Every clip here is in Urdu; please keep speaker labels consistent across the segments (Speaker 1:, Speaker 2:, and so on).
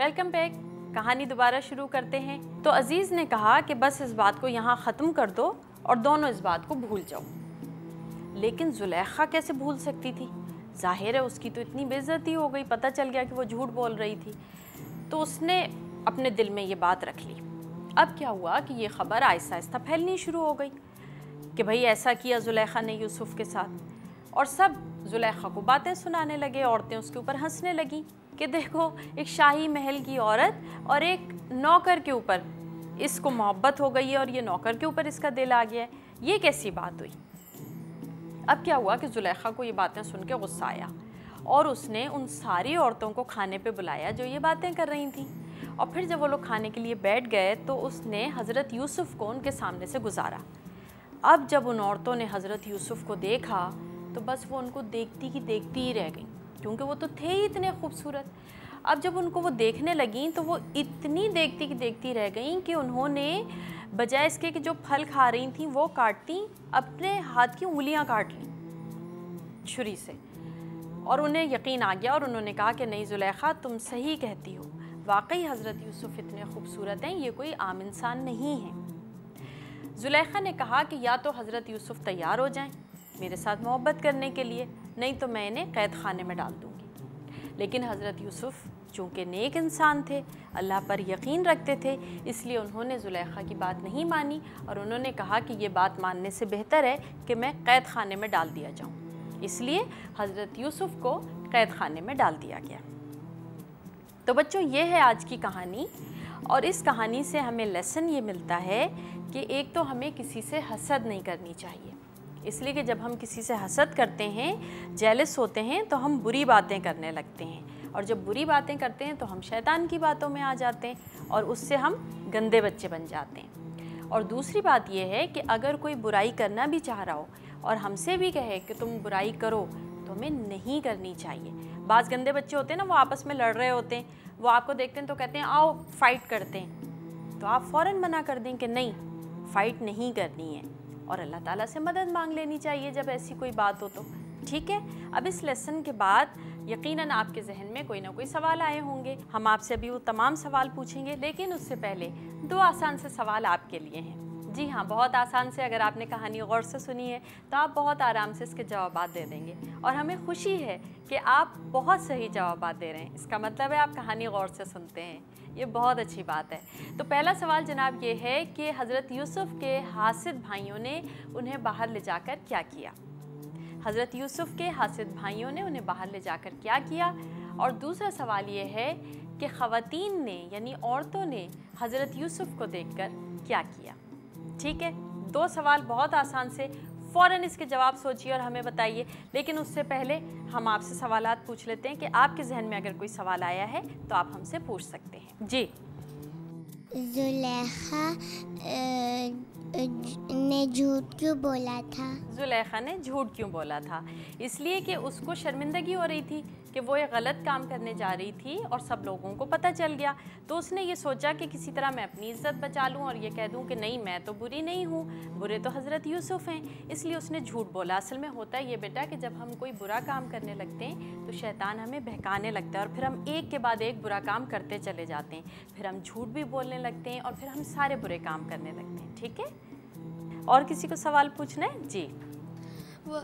Speaker 1: Welcome back. کہانی دوبارہ شروع کرتے ہیں. تو عزیز نے کہا کہ بس اس بات کو یہاں ختم کر دو اور دونوں اس بات کو بھول جاؤ. لیکن زلیخا کیسے بھول سکتی تھی؟ ظاہر ہے اس کی تو اتنی بے عزتی ہو گئی، پتہ چل گیا کہ وہ جھوٹ بول رہی تھی. تو اس نے اپنے دل میں یہ بات رکھ لی. اب کیا ہوا کہ یہ خبر آہستہ آہستہ پھیلنی شروع ہو گئی کہ بھئی ایسا کیا زلیخا نے یوسف کے ساتھ، اور سب زلیخا کو باتیں سنانے لگے. عورتیں اس کے اوپر ہنسنے لگیں کہ دیکھو ایک شاہی محل کی عورت اور ایک نوکر کے اوپر اس کو محبت ہو گئی ہے اور یہ نوکر کے اوپر اس کا دل آ گیا ہے، یہ کیسی بات ہوئی. اب کیا ہوا کہ زلیخا کو یہ باتیں سن کے غصہ آیا اور اس نے ان ساری عورتوں کو کھانے پہ بلایا جو یہ باتیں کر رہی تھیں. اور پھر جب وہ لوگ کھانے کے لیے بیٹھ گئے تو اس نے حضرت یوسف کو ان کے سامنے سے گزارا. اب جب ان عورتوں نے حضرت یوسف کو دیکھا تو بس وہ ان کو دیکھتی ہی رہ گئیں، کیونکہ وہ تو تھے ہی اتنے خوبصورت. اب جب ان کو وہ دیکھنے لگیں تو وہ اتنی دیکھتی رہ گئیں کہ انہوں نے بجائے اس کے کہ جو پھل کھا رہی تھیں وہ کاٹتیں، اپنے ہاتھ کی انگلیاں کاٹ لیں چھری سے. اور انہیں یقین آ گیا اور انہوں نے کہا کہ نہیں زلیخا تم صحیح کہتی ہو، واقعی حضرت یوسف اتنے خوبصورت ہیں، یہ کوئی عام انسان نہیں ہے. زلیخا نے کہا کہ یا تو حضرت یوسف تیار ہو جائیں میرے ساتھ محبت کرنے کے لیے، نہیں تو میں انہیں قید خانے میں ڈال دوں گی. لیکن حضرت یوسف چونکہ نیک انسان تھے، اللہ پر یقین رکھتے تھے، اس لیے انہوں نے زلیخا کی بات نہیں مانی اور انہوں نے کہا کہ یہ بات ماننے سے بہتر ہے کہ میں قید خانے میں ڈال دیا جاؤں. اس لیے حضرت یوسف کو قید خانے میں ڈال دیا گیا. تو بچوں یہ ہے آج کی کہانی، اور اس کہانی سے ہمیں لیسن یہ ملتا ہے کہ ایک تو ہمیں کسی سے حسد نہیں کرنی چاہیے، اس لیے کہ جب ہم کسی سے حسد کرتے ہیں، جیلس ہوتے ہیں، تو ہم بری باتیں کرنے لگتے ہیں، اور جب بری باتیں کرتے ہیں تو ہم شیطان کی باتوں میں آ جاتے ہیں اور اس سے ہم گندے بچے بن جاتے ہیں. اور دوسری بات یہ ہے کہ اگر کوئی برائی کرنا بھی چاہ رہا ہو اور ہم سے بھی کہے کہ تم برائی کرو تو ہمیں نہیں کرنی چاہیے. بعض گندے بچے ہوتے ہیں نا، وہ آپس میں لڑ رہے ہوتے ہیں، وہ آپ کو دیکھتے ہیں تو کہتے ہیں آؤ فائٹ کرتے ہیں، تو آپ فوراً منع کر دیں کہ نہیں فائٹ نہیں کرنی ہے، اور اللہ تعالیٰ سے مدد مانگ لینی چاہیے جب ایسی کوئی بات ہو تو. ٹھیک ہے. اب اس لیسن کے بعد یقیناً آپ کے ذہن میں کوئی نہ کوئی سوال آئے ہوں گے. ہم آپ سے ابھی وہ تمام سوال پوچھیں گے، لیکن اس سے پہلے دو آسان سے سوال آپ کے لیے ہیں. جی ہاں، بہت آسان سے. اگر آپ نے کہانی غور سے سنی ہے تو آپ بہت آرام سے اس کے جوابات دے دیں گے، اور ہمیں خوشی ہے کہ آپ بہت صحیح جوابات دے رہے ہیں. اس کا مطلب ہے آپ کہانی غور سے سنتے ہیں، یہ بہت اچھی بات ہے. تو پہلا سوال جناب یہ ہے کہ حضرت یوسف کے حاسد بھائیوں نے انہیں باہر لے جا کر کیا کیا؟ حضرت یوسف کے حاسد بھائیوں نے انہیں باہر لے جا کر کیا کیا؟ اور دوسرا سوال یہ ہے کہ خواتین نے یعنی عورتوں نے حضرت یوسف کو دیکھ کر کیا کیا؟ ٹھیک ہے. دو سوال بہت آسان سے، فوراً اس کے جواب سوچیے اور ہمیں بتائیے. لیکن اس سے پہلے ہم آپ سے سوالات پوچھ لیتے ہیں کہ آپ کے ذہن میں اگر کوئی سوال آیا ہے تو آپ ہم سے پوچھ سکتے ہیں. جی.
Speaker 2: زلیخا نے جھوٹ کیوں بولا تھا؟
Speaker 1: زلیخا نے جھوٹ کیوں بولا تھا؟ اس لیے کہ اس کو شرمندگی ہو رہی تھی کہ وہ ایک غلط کام کرنے جا رہی تھی اور سب لوگوں کو پتہ چل گیا. تو اس نے یہ سوچا کہ کسی طرح میں اپنی عزت بچا لوں اور یہ کہہ دوں کہ نہیں میں تو بری نہیں ہوں، برے تو حضرت یوسف ہیں. اس لیے اس نے جھوٹ بولا. اصل میں ہوتا ہے یہ بیٹا کہ جب ہم کوئی برا کام کرنے لگتے ہیں تو شیطان ہمیں بہکانے لگتا ہے اور پھر ہم ایک کے بعد ایک برا کام کرتے چلے جاتے ہیں. پھر ہم جھوٹ بھی بولنے لگتے ہیں اور پھر ہم سارے برے کام کرنے لگتے ہیں. ٹھیک ہے. اور کسی کو سوال پوچھنا ہے؟ جی.
Speaker 3: وہ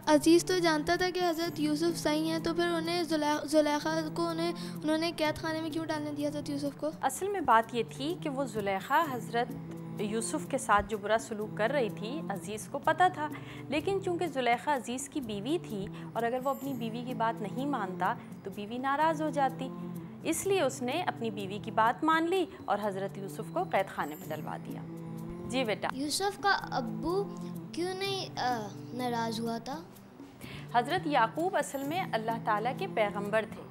Speaker 3: عزیز تو جانتا تھا کہ حضرت یوسف صحیح ہیں، تو پھر انہیں زلیخا کو انہوں نے قید خانے میں کیوں ڈالنے دیا حضرت یوسف کو؟
Speaker 1: اصل میں بات یہ تھی کہ وہ زلیخا حضرت یوسف کے ساتھ جو برا سلوک کر رہی تھی عزیز کو پتہ تھا، لیکن چونکہ زلیخا عزیز کی بیوی تھی اور اگر وہ اپنی بیوی کی بات نہیں مانتا تو بیوی ناراض ہو جاتی، اس لیے اس نے اپنی بیوی کی بات مان لی اور حضرت یوسف کو قید خانے میں ڈلوا دیا. جی بیٹا.
Speaker 2: یوسف کا ابو کیوں نہیں ناراض ہوا تھا؟
Speaker 1: حضرت یعقوب اصل میں اللہ تعالیٰ کے پیغمبر تھے.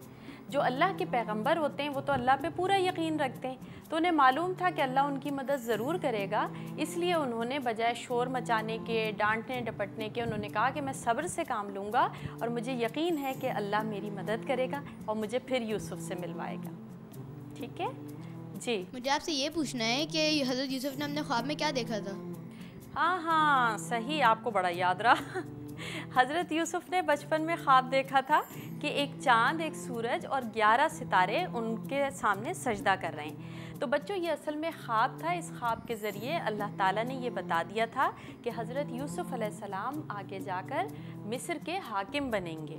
Speaker 1: جو اللہ کے پیغمبر ہوتے ہیں وہ تو اللہ پہ پورا یقین رکھتے ہیں، تو انہیں معلوم تھا کہ اللہ ان کی مدد ضرور کرے گا. اس لیے انہوں نے بجائے شور مچانے کے، ڈانٹنے ڈپٹنے کے، انہوں نے کہا کہ میں صبر سے کام لوں گا اور مجھے یقین ہے کہ اللہ میری مدد کرے گا اور مجھے پھر یوسف سے ملوائے گا. ٹھیک ہے. جی.
Speaker 3: مجھے آپ سے یہ پوچھنا ہے کہ حضرت یوسف نے اپنے خواب میں کیا دیکھا تھا؟
Speaker 1: ہاں صحیح، آپ کو بڑا یاد رہا. حضرت یوسف نے بچپن میں خواب دیکھا تھا کہ ایک چاند، ایک سورج اور 11 ستارے ان کے سامنے سجدہ کر رہے ہیں۔ تو بچوں یہ اصل میں خواب تھا۔ اس خواب کے ذریعے اللہ تعالیٰ نے یہ بتا دیا تھا کہ حضرت یوسف علیہ السلام آگے جا کر مصر کے حاکم بنیں گے،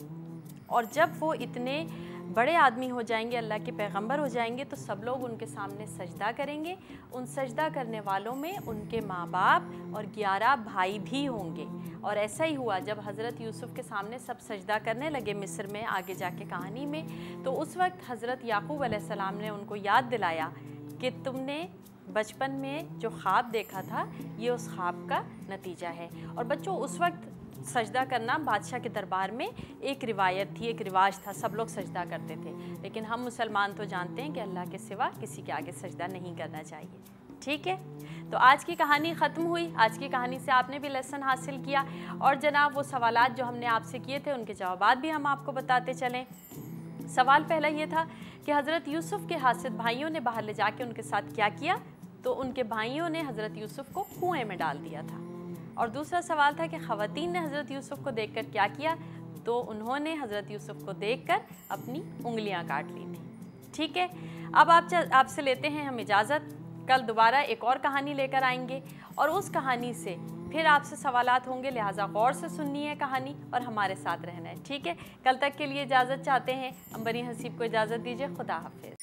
Speaker 1: اور جب وہ اتنے بڑے آدمی ہو جائیں گے، اللہ کے پیغمبر ہو جائیں گے، تو سب لوگ ان کے سامنے سجدہ کریں گے۔ ان سجدہ کرنے والوں میں ان کے ماں باپ اور 11 بھائی بھی ہوں گے۔ اور ایسا ہی ہوا، جب حضرت یوسف کے سامنے سب سجدہ کرنے لگے مصر میں، آگے جا کے کہانی میں، تو اس وقت حضرت یعقوب علیہ السلام نے ان کو یاد دلایا کہ تم نے بچپن میں جو خواب دیکھا تھا یہ اس خواب کا نتیجہ ہے۔ اور بچوں اس وقت سجدہ کرنا بادشاہ کے دربار میں ایک روایت تھی، ایک رواج تھا، سب لوگ سجدہ کرتے تھے، لیکن ہم مسلمان تو جانتے ہیں کہ اللہ کے سوا کسی کے آگے سجدہ نہیں کرنا چاہیے۔ ٹھیک ہے، تو آج کی کہانی ختم ہوئی۔ آج کی کہانی سے آپ نے بھی لیسن حاصل کیا، اور جناب وہ سوالات جو ہم نے آپ سے کیے تھے ان کے جوابات بھی ہم آپ کو بتاتے چلیں۔ سوال پہلا یہ تھا کہ حضرت یوسف کے حاسد بھائیوں نے باہر لے جا کے ان کے ساتھ کیا کیا؟ تو ان کے بھائیوں نے حضرت یوسف کو کنویں میں ڈال دیا تھا۔ اور دوسرا سوال تھا کہ خواتین نے حضرت یوسف کو دیکھ کر کیا کیا؟ تو انہوں نے حضرت یوسف کو دیکھ کر اپنی انگلیاں کاٹ لی تھیں۔ ٹھیک ہے، اب آپ سے لیتے ہیں ہم اجازت۔ کل دوبارہ ایک اور کہانی لے کر آئیں گے، اور اس کہانی سے پھر آپ سے سوالات ہوں گے، لہٰذا غور سے سننی ہے کہانی اور ہمارے ساتھ رہنا ہے۔ ٹھیک ہے، کل تک کے لیے اجازت چاہتے ہیں۔ امبری حسیب کو اجازت دیجیے، خدا حافظ۔